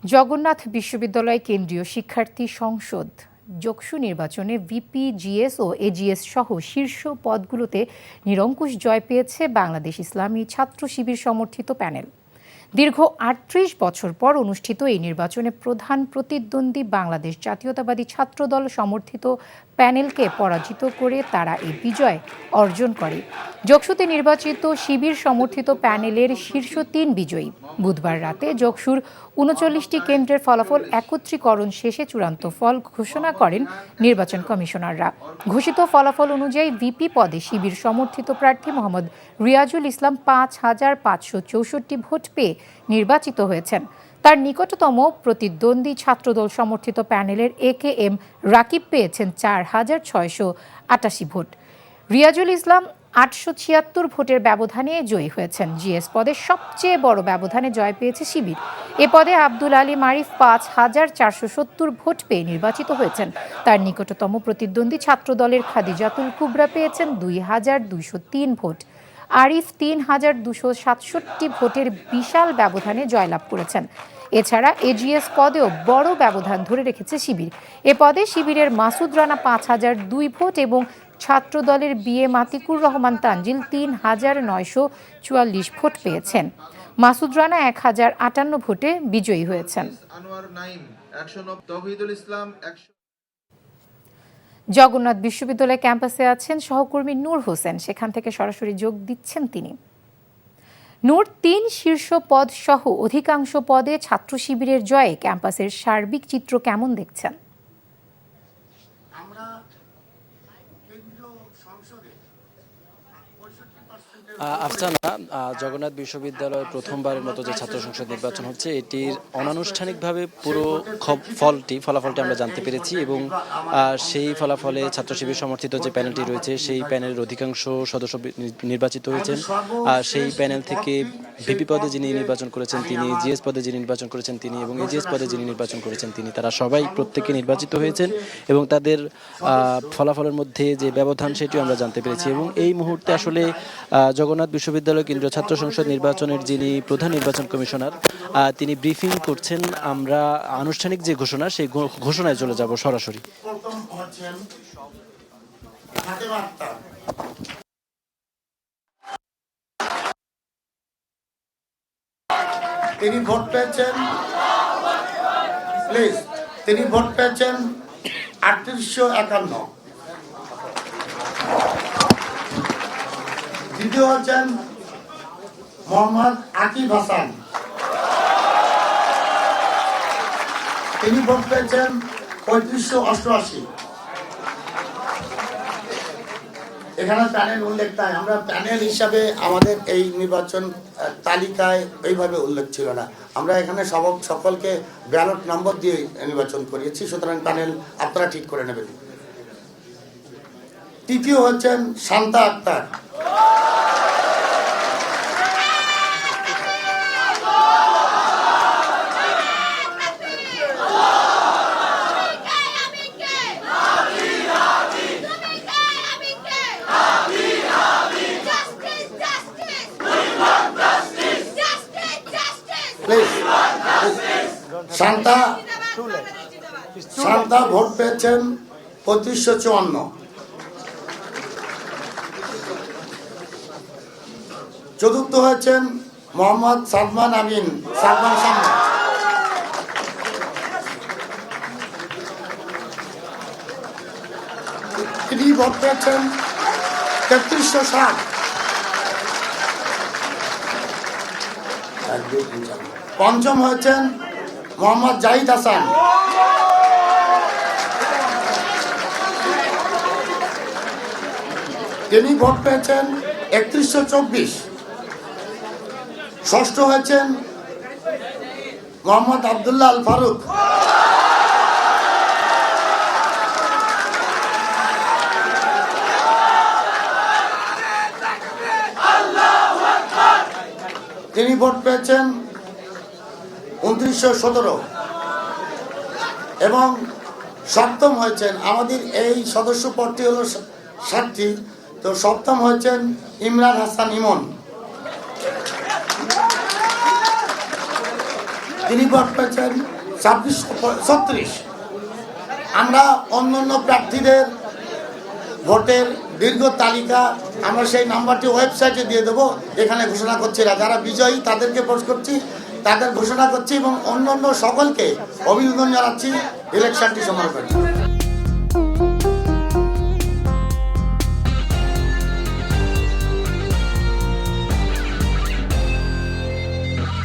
জগন্নাথ বিশ্ববিদ্যালয় কেন্দ্রীয় শিক্ষার্থী সংসদ যকসু নির্বাচনে ভিপি, জিএস ও এজিএস সহ শীর্ষ পদগুলোতে নিরঙ্কুশ জয় পেয়েছে বাংলাদেশ ইসলামী ছাত্র শিবির সমর্থিত প্যানেল। দীর্ঘ ৩৮ বছর পর অনুষ্ঠিত এই নির্বাচনে প্রধান প্রতিদ্বন্দ্বী বাংলাদেশ জাতীয়তাবাদী ছাত্রদল সমর্থিত প্যানেলকে পরাজিত করে তারা এই বিজয় অর্জন করে। যকসুতে নির্বাচিত শিবির সমর্থিত প্যানেলের শীর্ষ ৩ বিজয়ী বুধবার রাতে যকসুর ৩৯টি কেন্দ্রের ফলাফল একত্রীকরণ শেষে চূড়ান্ত ফল ঘোষণা করেন নির্বাচন কমিশনাররা। ঘোষিত ফলাফল অনুযায়ী ভিপি পদে শিবির সমর্থিত প্রার্থী মোহাম্মদ রিয়াজুল ইসলাম ৫,৫৬৪ ভোট পেয়ে নির্বাচিত হয়েছেন। তার নিকটতম প্রতিদ্বন্দ্বী ছাত্রদল সমর্থিত প্যানেলের একেএম রাকিব পেয়েছেন ৪,৬৮৮ ভোট। রিয়াজুল ইসলাম ৮৭৬ ভোটের ব্যবধানে জয়ী হয়েছেন। জিএস পদে সবচেয়ে বড় ব্যবধানে জয় পেয়েছে শিবির। এ পদে আব্দুল আলী মারিফ ৫,৪৭০ ভোট পেয়ে নির্বাচিত হয়েছেন। তার নিকটতম প্রতিদ্বন্দ্বী ছাত্রদলের খাদিজাতুল কুবরা পেয়েছেন ২,২০৩ ভোট। আরিফ ৩,২৬৭ ভোটের বিশাল ব্যবধানে জয়লাভ করেছেন। এছাড়া এজিএস পদেও বড় ব্যবধান ধরে রেখেছে শিবির। এ পদে শিবিরের মাসুদ রানা ৫,০০২ ভোট এবং ছাত্রদলের বিএ মাতিকুর রহমান তানজিল ৩,৯৪৪ ভোট পেয়েছেন। মাসুদ রানা ১,০৫৮ ভোটে বিজয়ী হয়েছেন। জগন্নাথ বিশ্ববিদ্যালয় ক্যাম্পাসে আছেন সহকর্মী নূর হোসেন, সেখান থেকে সরাসরি যোগ দিচ্ছেন তিনি। নূর, ৩ শীর্ষ পদ সহ অধিকাংশ পদে ছাত্র শিবিরের জয়ে ক্যাম্পাসের সার্বিক চিত্র কেমন দেখছেন? আফসানা, জগন্নাথ বিশ্ববিদ্যালয় প্রথমবারের মতো যে ছাত্র সংসদ নির্বাচন হচ্ছে এটির অনানুষ্ঠানিকভাবে পুরো ফলাফলটি আমরা জানতে পেরেছি এবং সেই ফলাফলে ছাত্র শিবির সমর্থিত যে প্যানেলটি রয়েছে সেই প্যানেলের অধিকাংশ সদস্য নির্বাচিত হয়েছেন। সেই প্যানেল থেকে ভিপি পদে যিনি নির্বাচন করেছেন তিনি, জিএস পদে যিনি নির্বাচন করেছেন তিনি এবং এজিএস পদে যিনি নির্বাচন করেছেন তিনি, তারা সবাই প্রত্যেকে নির্বাচিত হয়েছেন এবং তাদের ফলাফলের মধ্যে যে ব্যবধান সেটিও আমরা জানতে পেরেছি। এবং এই মুহূর্তে আসলে জগন্নাথ বিশ্ববিদ্যালয় কেন্দ্রীয় ছাত্র সংসদ নির্বাচনের যিনি প্রধান নির্বাচন কমিশনার তিনি ব্রিফিং করছেন। আমরা আনুষ্ঠানিক যে ঘোষণা সেই ঘোষণায় চলে যাব সরাসরি। তিনি ভোট পেয়েছেন ৩৮৫১। দ্বিতীয় হচ্ছেন মোহাম্মদ আকিব হাসান, তিনি ভোট পেয়েছেন ৩৫৮৮। এখানে প্যানেল উল্লেখ নাই, আমরা প্যানেল হিসাবে আমাদের এই নির্বাচন তালিকায় এইভাবে উল্লেখ ছিল না। আমরা এখানে সকলকে ব্যালট নম্বর দিয়ে নির্বাচন করিয়েছি, সুতরাং প্যানেল আপনারা ঠিক করে নেবেন। তৃতীয় হচ্ছেন শান্তা আক্তার, শান্তা ভোট পেয়েছেন ৩৫৫৪। চতুর্থ হয়েছেন মোহাম্মদ সালমান আমিন, তিনি ভোট পেয়েছেন ৩৩৬০। পঞ্চম হয়েছেন মোহাম্মদ জাহিদ হাসান, তিনি ভোট পেয়েছেন ৩১২৪। ষষ্ঠ হয়েছেন মোহাম্মদ আবদুল্লাহ আল ফারুক, তিনি ভোট পেয়েছেন ২৯১৭। এবং সপ্তম হয়েছেন, আমাদের এই সদস্য পদটি হলো ৭টি, তো সপ্তম হয়েছেন ইমরান হাসান ইমন, তিনি ভোট পেয়েছেন 2636। আমরা অন্যান্য প্রার্থীদের ভোটের দীর্ঘ তালিকা আমরা সেই নাম্বারটি ওয়েবসাইটে দিয়ে দেবো, এখানে ঘোষণা করছি না। যারা বিজয়ী তাদেরকে পোস্ট করছি, তাদের ঘোষণা করছি এবং অন্যান্য সকলকে অভিনন্দন জানাচ্ছি ইলেকশনটি সমাপ্ত।